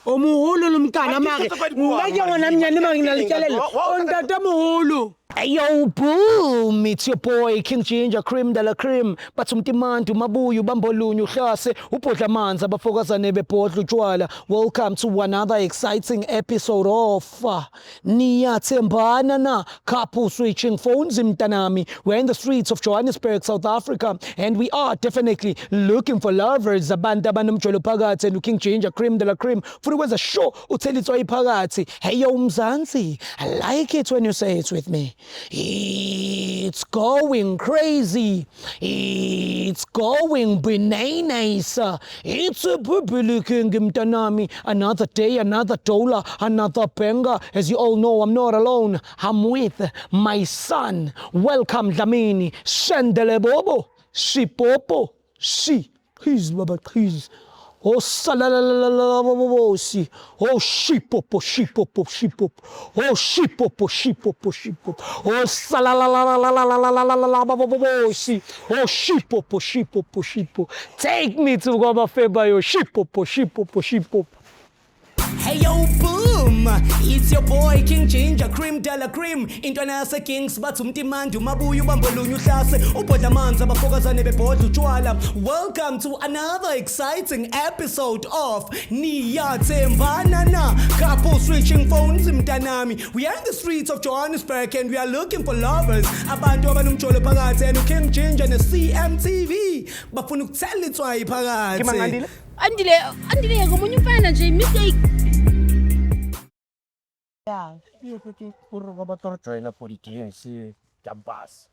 Omuholo lumkana mare. Ngake ngona mnyane mare nginalikelela. Ontata muholo. Yo, boom! It's your boy King Ginger, cream de la cream. Batsumtimantu mabuyu bambolunyu hlase upodla manza bafokazane bebhodla utshwala. Welcome to another exciting episode of Niyathembana na couple switching phones mtanami. We're in the streets of Johannesburg, South Africa, and we are definitely looking for lovers. Abantu abanomjolo phakathi and King Ginger, cream de la cream. Futhi kwenza show uthelitswa iphakathi. Hey yo Mzansi, I like it when you say it with me. It's going crazy. It's going bananas. It's a public mtanami. Another day, another dollar, another banger. As you all know, I'm not alone. I'm with my son. Welcome, Dlamini. Shendele Bobo. Shipopo. He's Baba. He's. Oh, salalalalalalabobosi. Oh, shipopo. Oh, shipopo. Oh, salalalalalalabobosi. Oh, shipopo. Take me to Goma Febayo. Shipopo. Hey yo, boom! It's your boy King Ginger, cream de la cream. Intwanasa Kings batsumtimandu mabuyu bambolunyu hlase upodla manza bafokazane bebhodla utshwala. Welcome to another exciting episode of Niyathembana na couple switching phones mtanami. We are in the streets of Johannesburg and we are looking for lovers. Abantu abanomjolo phakathi and King Ginger ne CMTV bafuna ukuthelitswa iphakathi. Kimangandile? Andile ngomunye umfana nje mistake. Yeah. Puro ka ba join politics campus.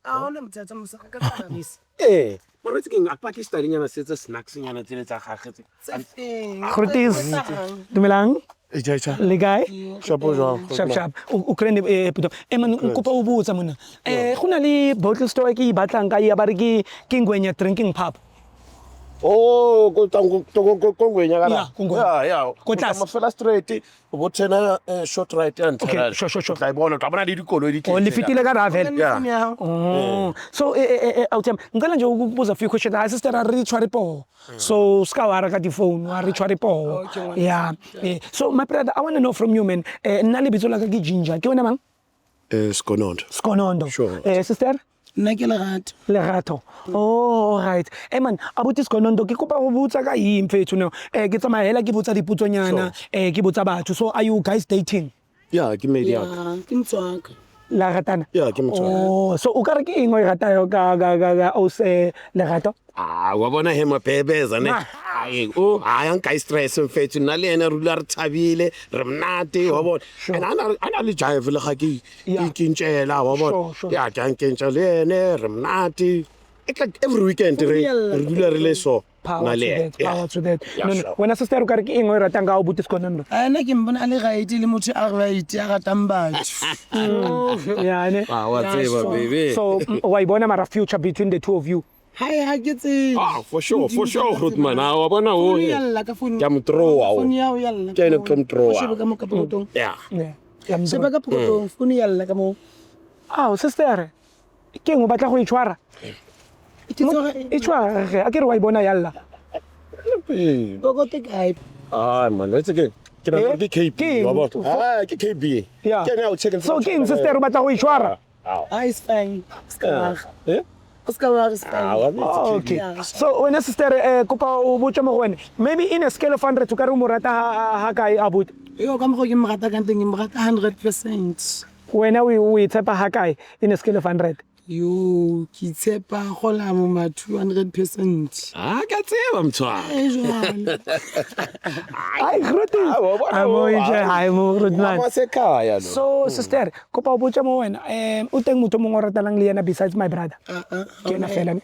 Ona mthatha musakaka nisi. Mara tse keng a Pakistan nyana setse snacks nyana tsele tsa gagetse. Groetes. Dumelang? Eja. Le guy? Shapo jwang. Sharp. O krene puto. Man nkopa o botsa mona. Go na le bottle store ke batlang ka ya ba re ke ngwenya drinking pub. Oh, go ngwenya kana. Yeah, kongwenya. Yeah. Go tlase. Mafela straight bo tsena short right and Okay, sure. tla bona tla bona le dikolo di O le fitile ka ravel. Yeah. Oh. So awuthemba ngicela nje ukubuza few questions. Ha sister a re tshware po. So ska wa ra ka di phone, wa re tshware po. Yeah. So my brother, I want to know from you man. Nna le bitso la ka ke Ginger. Ke wena mang? Skonondo. Sure. Sister? Nna ke Lerato. Oh, all right. Man, abuti Skonondo ke kopa go botsa ka eng mfethu no. Ke tsamaya hela ke botsa diputsonyana, ke botsa batho. So are you guys dating? Yeah, ke medi ya. ke mtswaka. La ratana. Yeah, ke motho. Oh, so o ka re ke eng o ratayo ka o se Lerato? Wa bona he mapebeza ne. Ai anka stress mfethu nna le ene rula re thabile re mnate wa bona. And ana le jive le ga ke ntshela wa bona. Yeah, ke ntshela le ene re mnate. It's like every weekend re rula re le so. Power to that. No. When sister o ka re ke eng o ratang ka o buti Skonondo? Ana ke mbona a le gaiti le motho a right a ratang batho. Yeah, ne. Wa tseba baby. So why bona mara future between the two of you? Hai ke tse. For sure, Rutman. Wa bona o. Yalla ka phone. Ke mtroa o. Phone ya o yalla. Ke ne ke mtroa. Sheba ka mo ka potong. Yeah. Sheba ka potong, phone yalla ka mo. Sister. Ke ngo batla go itshwara. Itshwara a ke re wa ibona yalla. Go te kae. Man, let's again. Ke na ke KB. Wa bona. Ke KB. Yeah. Ke na o check. So ke eng sister o batla go itshwara? It's fine. Ska is fine. Okay. So when sister kopa o botsa mo wena. Maybe in a scale of 100 to ka re mo rata ha kae abut. Yo ka mo ke mo rata ka nteng mo rata 100%. Wena we tshepa ha kae in a scale of 100? Yo ke tshepa go la mo ma 200%. Ka tseba mtshwa. Ai groetes. Ai mo Rutman. Wa se kaya no. So sister, kopa o botsa mo wena. O teng motho mongwe o ratalang le yena besides my brother? Ke na fela.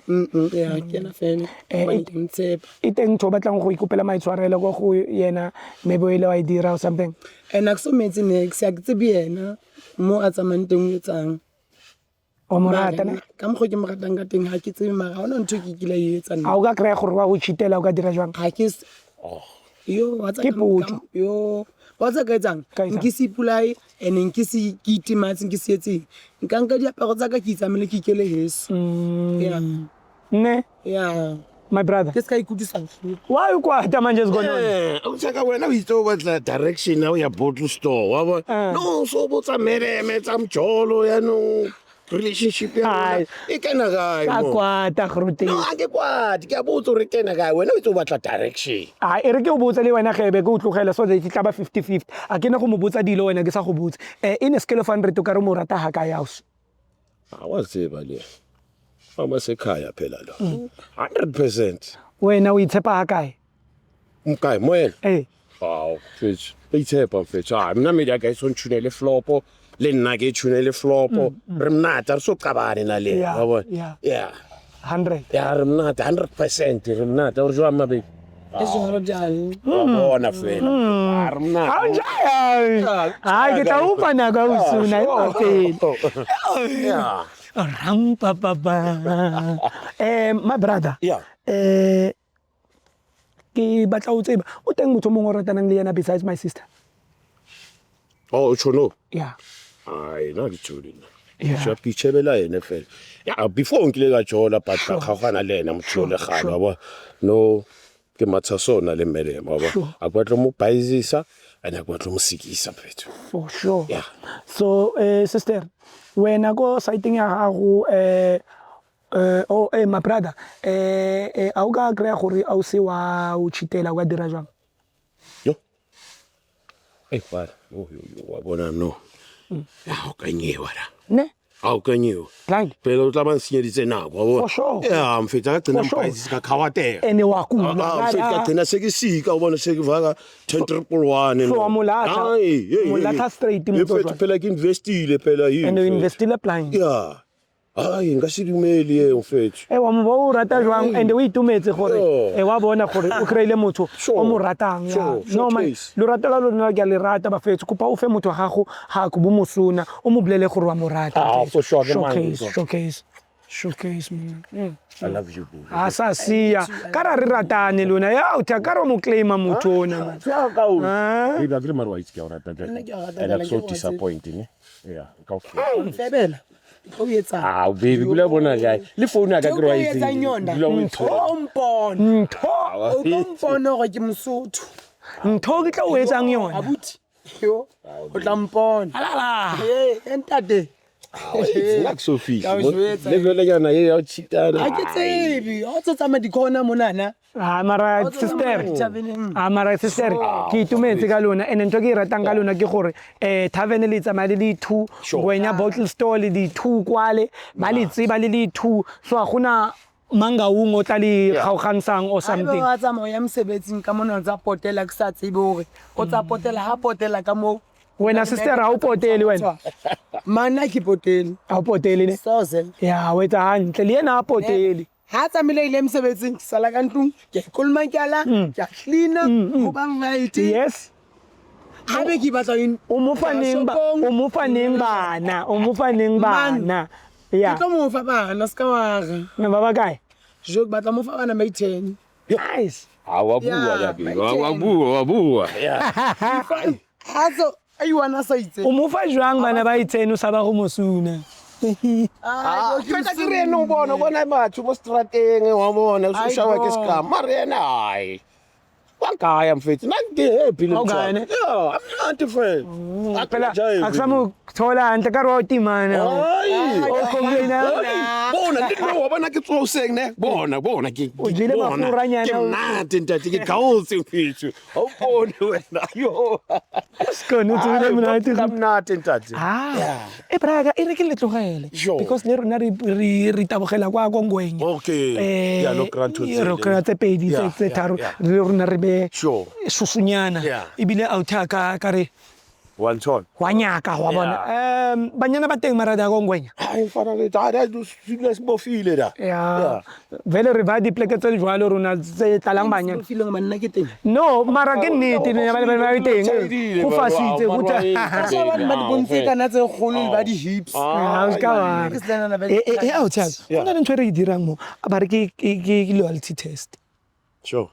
Yeah, ke na fela. Ke mtshepa. E teng tho batlang go ikopela maitshwarelo go go yena maybe o ile wa dira or something. Ena ke so metsi next ya ke tsebi yena mo a tsamanteng etsang. O mo rata na? Ka mo go ke mo ratang ka teng ha ke tsebe mara ona ntho ke kile e etsa nna. A o ka kry gore wa go cheatela o ka dira jwang? Ha ke yo watsa ka etsang nke se ipolai and nke se ke itimatse nke se etseng nka diaparo tsa ka ke itsamele ke ikele heso. Ne? Yeah. my brother. ke se ka ikutlwisang Why you kwata manje sigonona? Uchaka wena o itse o batla direction now ya bottle store wa bona. No so botsa mereme tsa mjolo ya no relationship ya Hayi. e kena kae Ka mo. kwata Grooteng. No ake kwati ke a botsa re kena kae wena o itse o batla direction. Ai e re ke o botsa le wena gebe ke o tlogela so that tla ba 50-50 a ke na go mo botsa dilo wena ke sa go botsa in a scale of 100 o ka re mo rata ha ka yaus Awazeba le. Mama sekhaya phela lo. 100%. wena o itshepa ha kae Mkae moyena. Wow, Fetch. Itshepa fetch. Mina media guys on tshunele flopo. Le nna ke tshunele flopo. Re mnata re so qabane na le. Yeah, Wa bona. yeah. Yeah. 100 Ya re mnata 100% re mnata o jwa mabe. e jalo jalo Bona fela. Re mnata. awunjaya hayi ke tla upa na ka usuna Yeah. rampa papa my brother Yeah. ke batla o tseba o teng motho mongwe o ratanang le yena besides my sister Oh, chono. yeah Ai, na ditshuli. Yeah. Sha pichebela ene fela. Ya before nkile ka jola but ka khagana le ena motho le galo wa. No ke matsa sona le melemo wa. A kwatlo mo baizisa ana kwatlo mo sikisa phetho. for sure Yeah. so sister wena go sighting ya gago my brother a o ka kry-a gore a o se wa o cheatela o ka dira jwang Yo. Bana. Oh, wa bona no. Ya o kanyewa la. ne A o kanyewa. blind Phela o tla ba nsinyeditse nako wa bona. For sure. Yeah, mfetha ka gcina For sure. mbaizisa ka khawatela. ene wa kula Mfetha ka gcina sekisika ubona sekivaka 10,111. So, wa mulatha. Mulatha straight motho Mfetha phela ke investile phela yini. and o investile blind Yeah. Ai ngasidumeli ye mfethu. wa mo bo o rata jwang and o itumetse gore Sure. wa bona gore o kreile motho Sure. o mo ratang Sure. no man Showcase. lo rata la lona ke a le rata ba fetse kopa o fe motho wa gago ha go bo mosona o mo bolele gore wa mo rata For sure, ke mine, showcase man I love you boo. a sa siya ka ra re ratane lona ya o tla ka re mo claima motho ona man Baby, agree my rights ke ora tata. Nna ke a rata And fela, that's so ke wa disappointing. Yeah, ka febela o etsa baby kula bona kae. Le phone ya ka o ke rights. etsa nyonda Dula o o itshwere. mpona ntho o tlo mpona gore ke mosotho ntho ke tla o etsang yona abuti yo o tla mpona alala entate It's like Sophie. Ya o jwetsa. Le vele yana ye ya chitana. a ke tsebe o tse tsama dikona monana mara sister ke itumetse ka lona and ntho ke e ratang ka lona ke gore tavern le tsamaya le le 2 gwenya bottle store le di 2 kwale ba le tseba le le 2 so a gona manga o tla le gaogansang or something something a tsamao ya mosebetsing ka mona tsa potela ke sa tsebe gore o tsa potela ha potela ka mo wena sister ha o potele wena mana ke potele ha o potele ne sozel ya o etsa hantle le yena a potele ha tsamile ile mosebetsing ke sala ka ntlong ke kolma ke ala ke cleaner go ba right yes ha be ke batla o mo faneng bana ya ke tlo mo fa bana ska ware na baba kae jo ke batla mo fa bana ba 10 nice Wa bua. Yeah. hazo ayiwana sa itse o mo fa jwang bana ba itseno sa ba go mosuna Feta ke re no bona batho mo strateng wa bona o shawa ke scam. Mare yena ai. Wa kaya mfethu. Na ke happy le Okay, ne? Yeah, I'm not friend. phela akusamu thola hantle ka roti mana o khongena Bona ke no bona ke tsoseng ne. Bona ke. O jele mafuranyana Ke o- mnate ntate ke gaotse mfethu. O bone wena. Yo. skone tsone mona Ke mnate ntate. braga e re ke le tlogele Sure. because le rona re tabogela kwa ngwenya Okay. Yeah, lo granto ro kra tse pedi Yeah, tse tharo yeah. le rona re be Sure. susunyana Yeah. ebile a uthaka ka re One ton. wa nyaka wa bona banyana ba teng marada go ngwenya Ai fana le tata do sile sibofile da. ya vele re ba dipleke tse jwalo rona tse talang banyana feeling manna ke teng no mara ke nnete ne ba ba teng go fasitse go sa ba ba di bontse kana tse kgolo ba di hips a ska wa Ke sena na ba e a uthaka ona le ntwe re dirang mo ba re ke loyalty test Sure.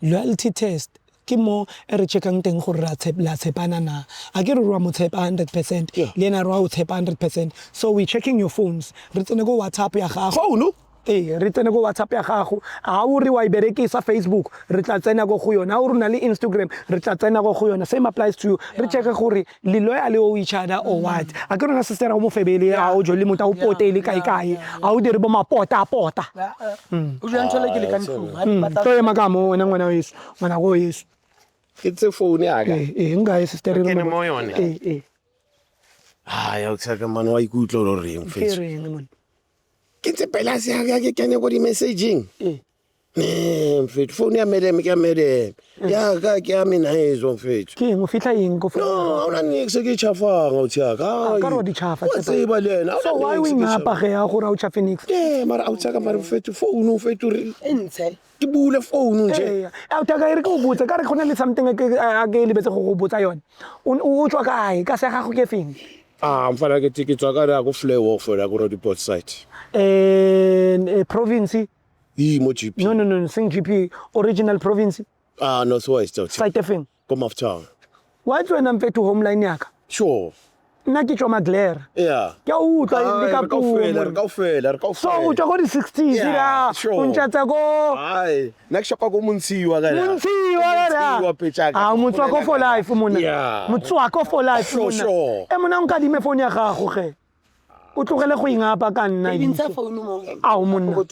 loyalty test ke mo e re checkang teng gore ra tshepana na a ke re wa mo tshepa 100% le ena ra o tshepa 100% so we checking your phones re tsene go WhatsApp ya gago Phone. re tsene ko WhatsApp ya gago a o re wa iberekisa Facebook re tla tsena go yona a o rena le Instagram re tla tsena go yona same applies to you re check gore le loyal o each other or what a ke rena sister o mo febele a o jo le motho o potele kai a o dire bo mapota o jang tshole ke le ka ntlong to e makamo wena ngwana weso ngwana go yeso ke tse phone ya ka nka sister re ke mo yone ya utsaka man wa ikutlo lo reng fethu ke tse pela se ya ke kene go di messaging mfethu phone ya medem ke medem ya ka ke a mina ezo mfethu ke ngo fitla eng go no ona ni se ke chafanga o tsaka ka ro di chafa tse ba lena so why we ngapa ge ya go ra o cha Phoenix mara o tsaka mara mfethu phone mfethu ntse ke bule phone nje a utaka ire go botsa ka re khona le something a ke lebetse go botsa yone o tswa kae ka se ga go ke feng mfana ke tikitswa ka ra go fly off la go ro di port site province mo GP no sing GP original province northwest site efeng come off town why tswena mfethu homeline yaka sure nna ke tswa Magler ke o utlwa le ka kaofela so o tswa go di 60s ra o ntšhatsa go nna ke shapa go montshiwa motswa ko for life monna motswa ko for life monna monna nka dime phone ya gago ge o tlogele go ingapa ka nna ntsha phone mo monna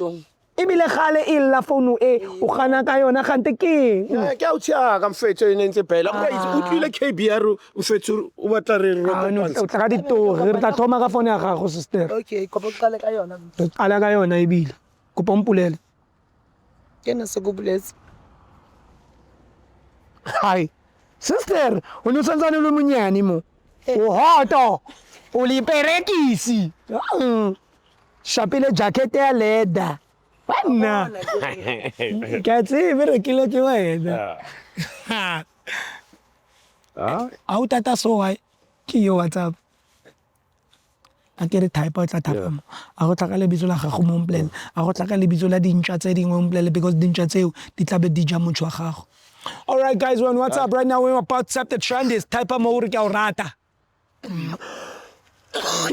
ebile gale e lla phone o gana ka yona gante ke ke a utsaka mfethu ene ntse phela o tlile KBR mfethu o batla re o tla ka ditori re tla thoma ka phone ya gago sister okay kopa qale ka yona ala ka yona ebile kopa mpulele ke na se go bless hai sister o no santsane lo monyane mo o hoto o liperekisi shapile jacket ya leather Wanna. Kasi pero kilo chuma eda. Au tata so ai ki yo WhatsApp. A ke re type tla tapa mo. A go tlaka le bitso la gago mo mplela. A go tlaka le bitso la dintšha tse dingwe mo mplela because dintšha tseo di tlabe di ja motho wa gago. All right guys, we're on WhatsApp right now. We're about to accept the trend is type mo re ke o rata.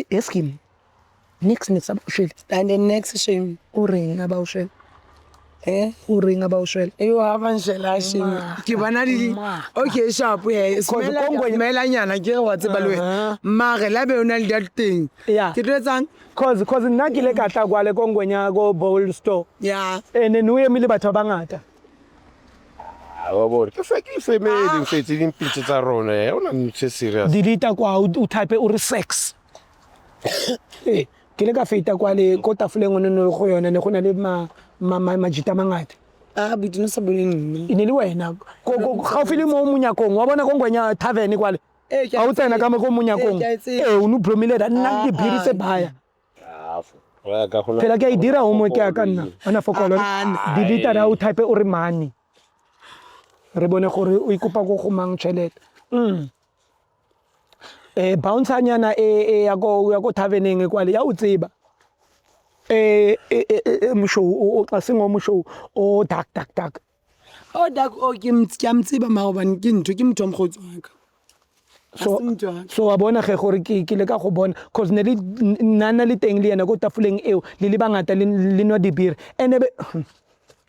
Eskim. Next about shell. And the next shame. O reng about shell. O reng about shell. You haven't shell shame. Ke bana di. Okay, sharp we. Smela nyana ke wa tseba le wena. Mare la be ona le that thing. Ke tsang cause nna ke le ka tla kwa le kongwenya go bowl store. Ene no emile batho ba ngata. wa bona ke family mfetsi dimpitse tsa rona ona ntse serious delete kwa o type o re sex ke le ka feta kwa le ko tafoleng no go yona ne go na le majita mangata bidino sa boleng ine le wena ga o file mo munyakong wa bona kongwenya tavern kwa le a o tsena ka mo go munyakong o no promile da nna ke biri se baya phela ke a dira homework ya ka nna ana fokolo delete ra o type o re money re bone gore o ikopa go go mang tšhelete bounce nyana ya go taverneng kwa le ya o tseba mshow o tla sengo mshow o tak o dak o ke mtsiba maobane ke ntho ke motho a mkgotswaka so wa bona ge gore ke le ka go bona cause ne le nana le teng le yana go tafoleng eo le bangata le nwa dibir ene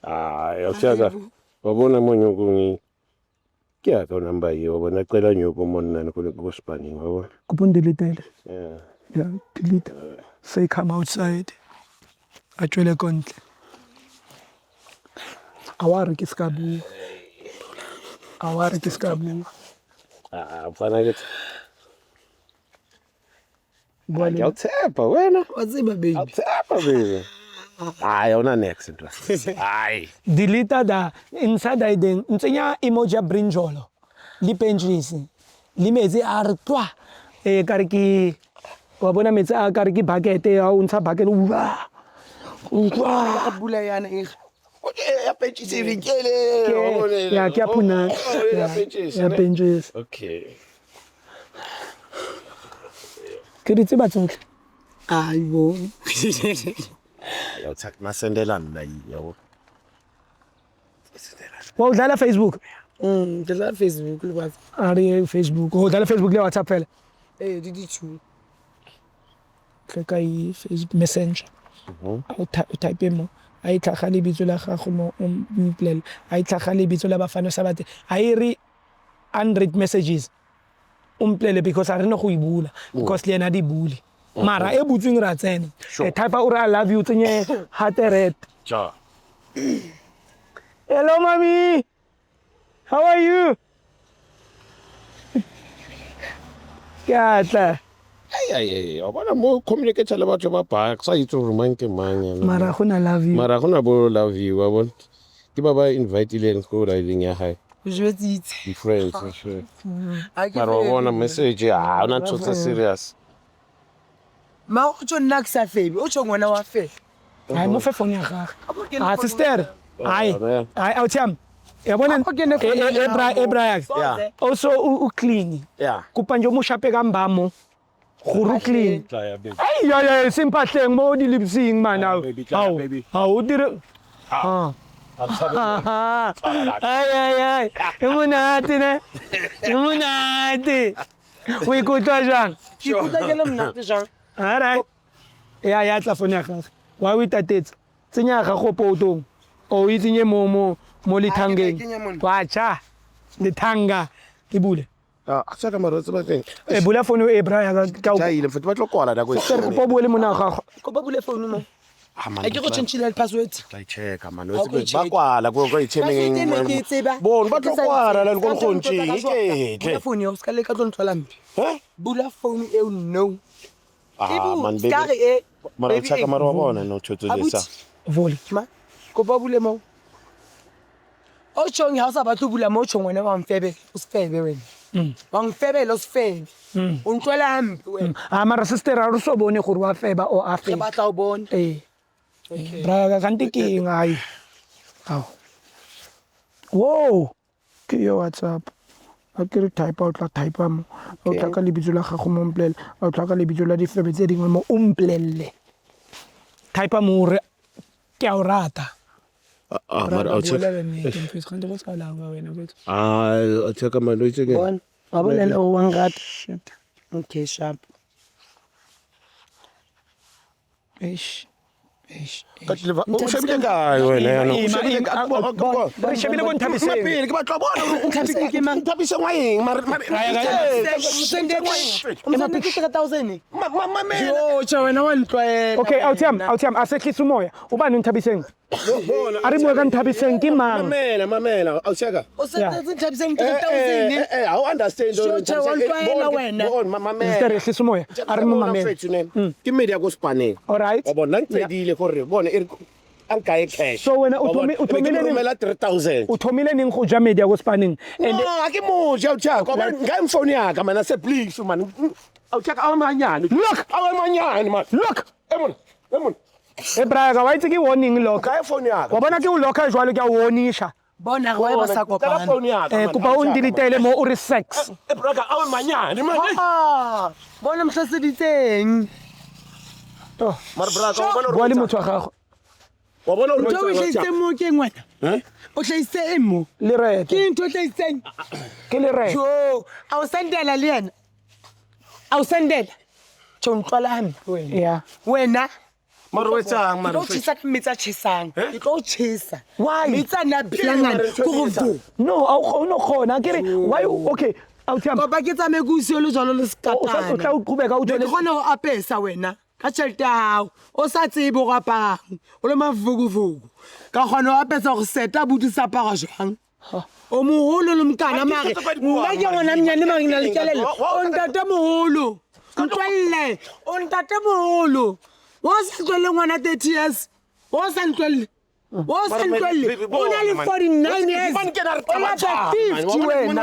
ya tsaka wa bona monyokong ke a tsona mba yo bona cela nyoko monna ne go Spain wa bona kupon delete yeah delete say come outside actually kontle aware ke skabu fana ke bwana ya tsepa wena wa tseba baby baby ona next ntwa delete da inside ideng ntsenya emoji ya brinjolo li penjisi li metse a re twa ka re ke wa bona metse a ka re ke bucket ya o ntsha bucket ka bula yana ya penjisi rikele ya ke apuna ya penjisi okay ke ditse batsotle ayo ya tsak masendelana la yo wa udlala Facebook dlala Facebook le ba ari Facebook o dlala Facebook le WhatsApp fela di two ke kai Facebook Messenger type mo ai tlhaga lebitso la gago mo mpolele ai tlhaga lebitso la bafana sa bate ai re unread messages mpolele because a re no go ibula because le ena di bule mara e butsweng ra tsena type o re I love you tsenye heart red Ja. hello mommy how are you Katla Ay, bona mo communicate le batho ba ba sa itse gore mang ke mang yana. mara go na love you Mara gona bo love you wa bona. Ke ba ba invite ileng go riding ya hae. Je tsitse Di friends sure. Mara wa bona message ha ona tshotse serious. ma o tso nna ke sa febe o tso ngwana wa fe ai mo fe phone ya gaga sister ai autam ya bona Ebra Yeah. also u clean Yeah. kupa nje mo shape ka mbamo go clean ai ya simpahleng mo di lipsing man how o dire ai emonate ne emonate o ikutwa jang ke kuta ke le mnate jang alright ya tla phone ya gaga wa o itatetse tsenya ga go potong o itsenye mo lithangeng wa cha lithanga e bule Sa ka mara tse ba teng. e bula phone e bra ya ka Ja ile mfetwa tlo kwala da go e. po bule mona gago ko ba bule phone mo a ke go change le password Tla check man. Ba kwala go go itshemeng. Bon ba tlo kwala la go gontsi. bula phone yo ska le ka tlo nthola mpi bula phone e no Man ka baby. re Mara tsaka mara wa bona no thotse sa. vole ma ko ba bule mo o chong ha o sa ba tlo bula mo chong wena wa mfebe o sfebe wena wa mfebe lo sfebe o ntwela hampe wena mara sister a re so bone gore wa feba o a ke feba batla o bone bra ka nte ke ngai au wow ke yo WhatsApp a ke re type out la type mo o tla ka lebitso la gago mo mpolele o tla ka lebitso la difebe tse dingwe mo umpolele type mo re ke a o rata Mara o check. O check man lo itse ke. bon wa bolela o wang rat okay sharp eish Ka tleva o shebile ka wena yana. O shebile ka re shebile bo Nthabiseng. Ke ba tlo bona o Nthabiseng ke mang Nthabiseng wa eng mara umsende ke 3000 Mamela. yo cha wena wa ntwela okay autam a se tlisa moya o ba no Nthabiseng a re mo ka Nthabiseng ke mang Mamela o cheka. o sentse Nthabiseng 3000 I understand Sure, cha, wa ntwela wena. sister re tlisa moya a re mo mamela Ke media go spaneng. all right Wa bona ntsedile gore bona e an kae cash. So wena o thomile neng? Romela 3000. o thomile neng go ja media go spanning and No, ke mo ja cha kwa ga mfoni yaka man say please man. Au cheka awu manyane. Look! Awu manyane man. look Emon. Ebra ka wa itse ke warning lock Ka phone yaka. wa bona ke o loka jwalo ke a warnisha bona re wa ba sa kopana phone yaka. kupa o ndilitele mo o re sex Braka awu manyane man. bona mhlaseditseng Mar braka wa bona bua le motho wa gago wa bona o ntho o hlaisitseng mo ke ngwana o hlaisitse mo le rete ke ntho o hlaisitseng ke le rete jo a o sendela le yena a o sendela tho ntwala hampe wena yeah wena Maro wetsang ke tlo tshisa ka metsi a tjhesang ke tlo tshisa Why? metsi a na bilangana ke go vo no a no khona ke re why okay autam ba ke tsame go usio le jalo le o tla skatana o qhubeka o ke tswele gona go apesa wena ka tšhelete ya gago o sa tsebe go apang o le mavuguvugu ka kgona go apesa go seta buti sa apara jwang o mogolo le mokana mare nna ke ngwana mnyane mare ke na le kelelo o ntate mogolo ntwelele o ntate mogolo o sa ntwelele ngwana 30 years o sa ntwelele o sa ntwelele o na le 49 years o lata 50 wena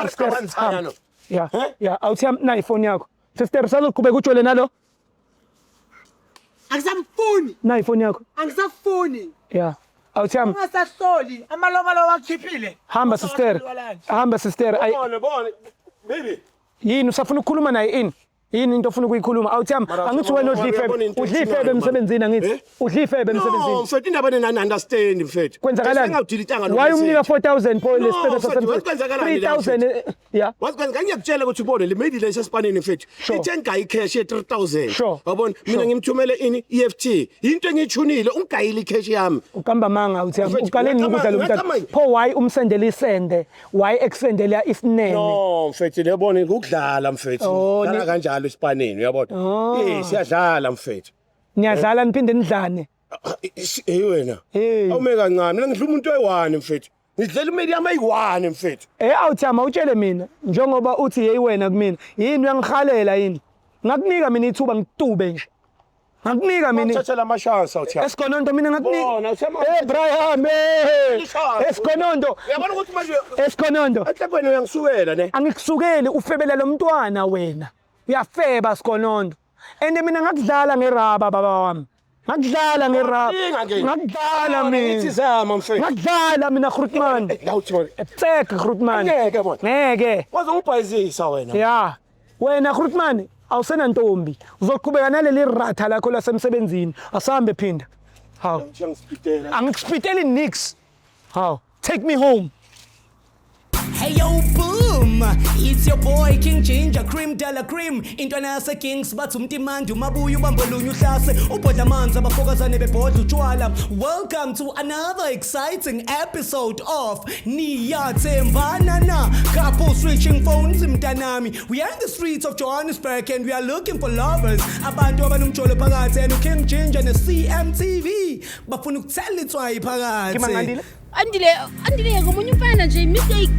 yeah autam na iphone yakho sister salo qhubeka utswele nalo akusamfuni na iphone yakho angisafuni yeah autam ungasahloli amalomalo wakhiphile hamba sister ay Bona baby. yini usafuna ukukhuluma naye yini into ofuna ukuyikhuluma awuthami angithi wena udla ifebe udla ifebe emsebenzini angithi udla ifebe No, emsebenzini mfethu indaba nina understand mfethu. kwenzakalani Ngawudilitanga why umnika 4000 po lesibhedlela mfethu, kwenzakalani la, 3000 yeah Wasikwenza ngiyakutshela ukuthi ubone le made le sespanini mfethu. Sure. Ithenga icash ye 3000. Sure. Wabona mina ngimthumele ini EFT. Into engiyithunile ungayile icash yami. ukamba manga awuthami Mfethu, uqale ngikudla lo mntana uyacabanga? pho why umsendele isende why extendela isinene No mfethu liyabona ukudlala mfethu. Oh, Dlala kanjalo esipanini uyabona. Yes siyadlala mfethu. niyadlala niphinde nidlane Hey wena. Hey. Awume kancane mina ngidla umuntu oyi1 mfethu. Ngidlela imedi yami ayi1 mfethu. awuthama utshele mina njengoba uthi hey wena kumina yini uyangihalela yini ngakunika mina ithuba ngitube nje ngakunika mina Thatha la mashance awuthi. Esikonondo mina ngakunika Bona uthema. Brian Esikonondo Uyabona ukuthi manje Esikonondo ehlekweni uyangisukela ne. angikusukeli ufebela lo mntwana wena uyafeba Sikonondo ende mina ngakudlala ngeraba baba wami ngakudlala ngeraba ngakudlala mina Zama mfethu. ngakudlala mina Grootman Ngawuthi manje. tsek Grootman Ngeke bona. ngeke Wazongibhayizisa wena. ya wena Grootman awusena ntombi uzoqhubeka naleli ratha lakho lasemsebenzini asambe phinda haw Ngiyangipitela. angikuspiteli nix haw take me home Hey yo boom, it's your boy King Ginger Cream Dala Cream intwana yase Kings bathi umtimandi umabuya ubambolunya uhlase ubhodla amanzi abafokazane bebhodla utshwala. Welcome to another exciting episode of Niyathembana na couple switching phones mntanami. We are in the streets of Johannesburg and we are looking for lovers abantu abanomjolo phakathi and King Ginger ne CMTV bafuna ukuthela itswayi phakathi. Kimangandile andile komunye umfana nje mistake